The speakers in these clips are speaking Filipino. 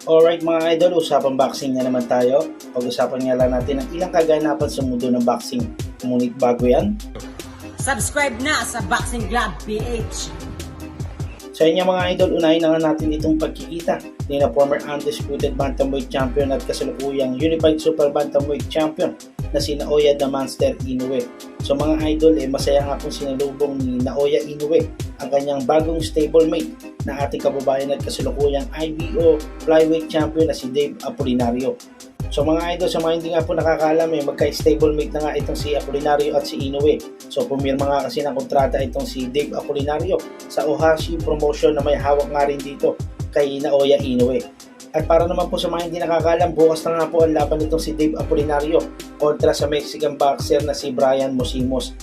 Alright mga idol, usapang boxing na naman tayo. Pag-usapan nga lang natin ang ilang kaganapan sa mundo ng boxing. Ngunit bago yan, subscribe na sa Boxing Club PH. sa inyo mga idol, unahin na nga natin itong pagkikita ni na former undisputed bantamweight champion at kasalukuyang unified super bantamweight champion na si Naoya the Monster Inoue. So mga idol, masaya nga kung sinalubong ni Naoya Inoue ang kanyang bagong stablemate na ating kababayan at kasalukuyang IBO flyweight champion na si Dave Apolinario. So mga idol, sa mga hindi nga po nakakaalam, magka-stablemate na nga itong si Apolinario at si Inoue. So pumirma nga kasi ng kontrata itong si Dave Apolinario sa Ohashi Promotion na may hawak nga rin dito kay Naoya Inoue. At para naman po sa mga hindi nakakaalam, bukas na nga po ang laban nitong si Dave Apolinario kontra sa Mexican boxer na si Brian Musimos.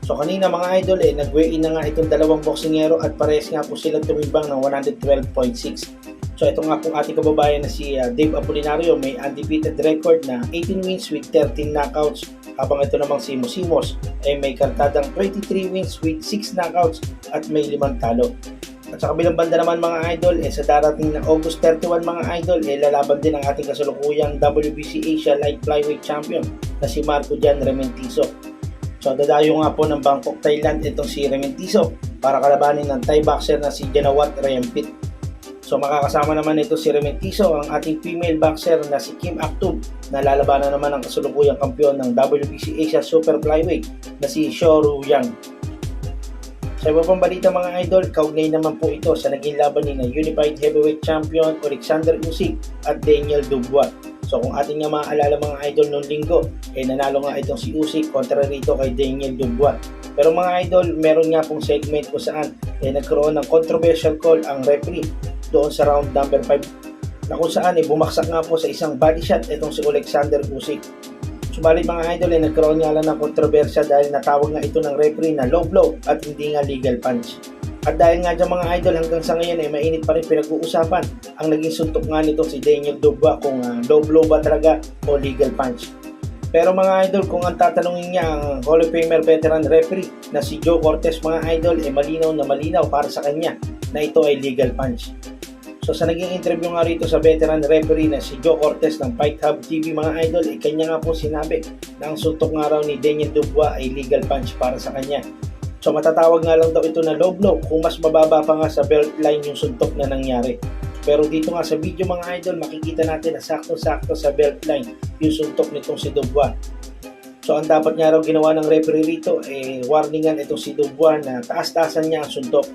So kanina mga idol, nag-weigh in na nga itong dalawang boksingero at parehas nga po silang tumimbang ng 112.6. So ito nga pong ating kababayan na si Dave Apolinario may undefeated record na 18 wins with 13 knockouts, habang ito namang si Musimos ay may kartadang 23 wins with 6 knockouts at may 5 talo. At sa kabilang banda naman mga idol, sa darating na August 31 mga idol, lalaban din ang ating kasalukuyang WBC Asia Light Flyweight Champion na si Marco Jan Rementizo. So dadayo nga po ng Bangkok, Thailand itong si Rementizo para kalabanin ng Thai boxer na si Janawat Rempit. So makakasama naman ito si Rementizo ang ating female boxer na si Kim Aktub na lalabanan naman ang kasalukuyang kampiyon ng WBC Asia Super Flyweight na si Shoru Yang. Sa iba pang balita mga idol, kaugnay naman po ito sa naging laban ni na Unified Heavyweight Champion Alexander Usyk at Daniel Dubois. So kung ating nga maaalala mga idol noong linggo, nanalo nga itong si Usyk kontra rito kay Daniel Dubois. Pero mga idol, meron nga pong segment kung saan nagkaroon ng controversial call ang referee doon sa round number 5 na kung saan bumaksak nga po sa isang body shot itong si Alexander Usyk. Subalit mga idol, nagkaroon nga lang ng kontrobersya dahil natawag nga ito ng referee na low blow at hindi nga legal punch. At dahil nga dyan mga idol, hanggang sa ngayon mainit pa rin pinag-uusapan ang naging suntok nga nito si Daniel Dubois kung low blow ba talaga o legal punch. Pero mga idol, kung ang tatanungin niya ang Hall of Famer veteran referee na si Joe Cortez mga idol, malinaw na malinaw para sa kanya na ito ay legal punch. So sa naging interview nga rito sa veteran referee na si Joe Cortez ng Fight Hub TV mga idol, kanya nga po sinabi na ang suntok nga raw ni Daniel Dubois ay legal punch para sa kanya. So matatawag nga lang daw ito na low blow kung mas mababa pa nga sa belt line yung suntok na nangyari. Pero dito nga sa video mga idol, makikita natin na sakto-sakto sa belt line yung suntok nitong si Dubois. So ang dapat nga raw ginawa ng referee rito, warningan itong si Dubois na taas-taasan niya ang suntok.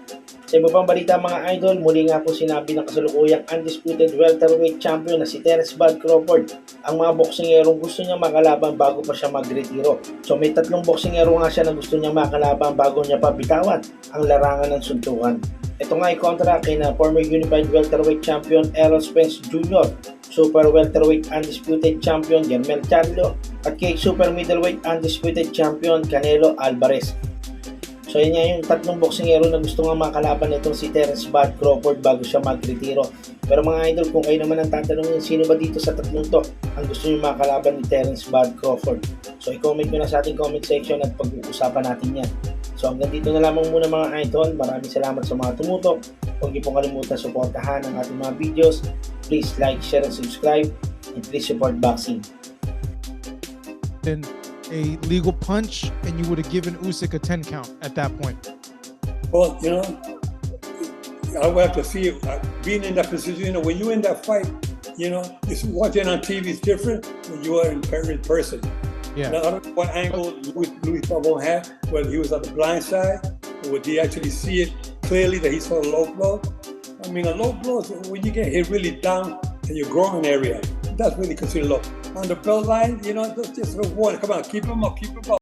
Sa iba pang balita mga idol, muli nga po sinabi ng kasalukuyang undisputed welterweight champion na si Terence Bud Crawford ang mga boksingerong gusto niya makalaban bago pa siya magretiro. So may 3 boksingero nga siya na gusto niya makalaban bago niya pa bitawan ang larangan ng suntukan. Ito nga ay kontra kay na former unified welterweight champion Errol Spence Jr., super welterweight undisputed champion Jermel Charlo at kay super middleweight undisputed champion Canelo Alvarez. So yun nga yung 3 boksingero na gusto nga makalaban nitong si Terence Bud Crawford bago siya magretiro. Pero mga idol, kung kayo naman ang tatanungin sino ba dito sa 3 to ang gusto nyo makalaban ni Terence Bud Crawford, so i-comment nyo na sa ating comment section at pag-uusapan natin yan. So hanggang dito na lamang muna mga idol. Maraming salamat sa mga tumutok. Huwag niyo pong kalimutan suportahan ang ating mga videos. Please like, share, and subscribe. And please support boxing. A legal punch, and you would have given Usyk a 10 count at that point. Well, I would have to see it. Being in that position, when you're in that fight, just watching on TV is different when you are in person. Yeah. Now, I don't know what angle Louis Pavon had, whether he was on the blind side, or would he actually see it clearly that he saw a low blow? I mean, a low blow is when you get hit really down in your groin area. That's really considered low. On the belt line, that's just a warning. Come on, keep him up, keep him up.